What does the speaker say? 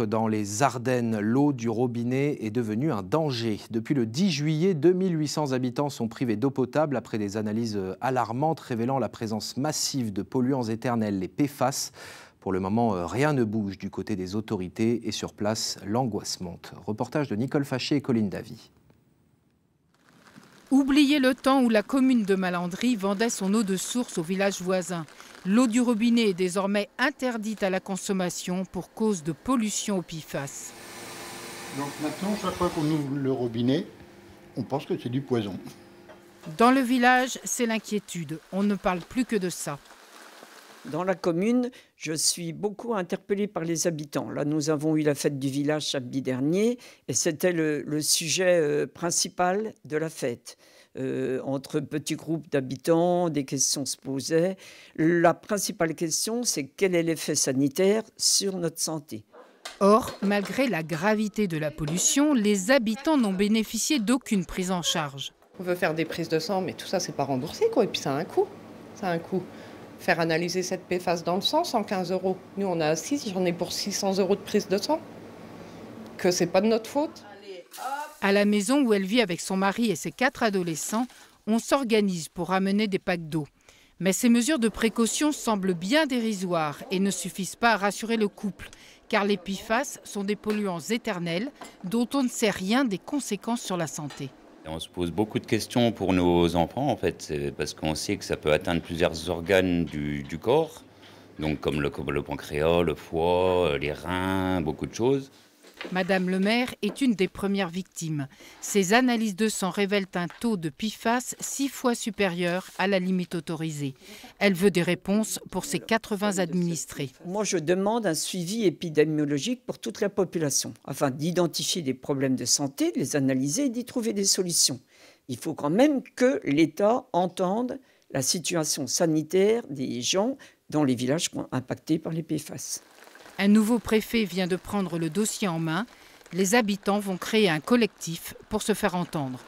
Dans les Ardennes, l'eau du robinet est devenue un danger. Depuis le 10 juillet, 2800 habitants sont privés d'eau potable après des analyses alarmantes révélant la présence massive de polluants éternels, les PFAS. Pour le moment, rien ne bouge du côté des autorités et sur place, l'angoisse monte. Reportage de Nicole Faché et Colline Davy. Oubliez le temps où la commune de Malandry vendait son eau de source aux villages voisins. L'eau du robinet est désormais interdite à la consommation pour cause de pollution au PFAS. Donc maintenant, chaque fois qu'on ouvre le robinet, on pense que c'est du poison. Dans le village, c'est l'inquiétude. On ne parle plus que de ça. Dans la commune, je suis beaucoup interpellée par les habitants. Là, nous avons eu la fête du village samedi dernier et c'était le sujet principal de la fête. Entre petits groupes d'habitants, des questions se posaient. La principale question, c'est quel est l'effet sanitaire sur notre santé. Or, malgré la gravité de la pollution, les habitants n'ont bénéficié d'aucune prise en charge. On veut faire des prises de sang, mais tout ça, c'est pas remboursé, quoi. Et puis ça a un coût. Ça a un coût. Faire analyser cette PFAS dans le sang, 115 €. Nous, on a 6, j'en ai pour 600 € de prise de sang. Que c'est pas de notre faute. À la maison où elle vit avec son mari et ses 4 adolescents, on s'organise pour ramener des packs d'eau. Mais ces mesures de précaution semblent bien dérisoires et ne suffisent pas à rassurer le couple, car les PFAS sont des polluants éternels dont on ne sait rien des conséquences sur la santé. On se pose beaucoup de questions pour nos enfants, en fait, parce qu'on sait que ça peut atteindre plusieurs organes du corps, donc comme le pancréas, le foie, les reins, beaucoup de choses. Madame le maire est une des premières victimes. Ses analyses de sang révèlent un taux de PFAS 6 fois supérieur à la limite autorisée. Elle veut des réponses pour ses 80 administrés. Moi, je demande un suivi épidémiologique pour toute la population, afin d'identifier des problèmes de santé, de les analyser et d'y trouver des solutions. Il faut quand même que l'État entende la situation sanitaire des gens dans les villages impactés par les PFAS. Un nouveau préfet vient de prendre le dossier en main. Les habitants vont créer un collectif pour se faire entendre.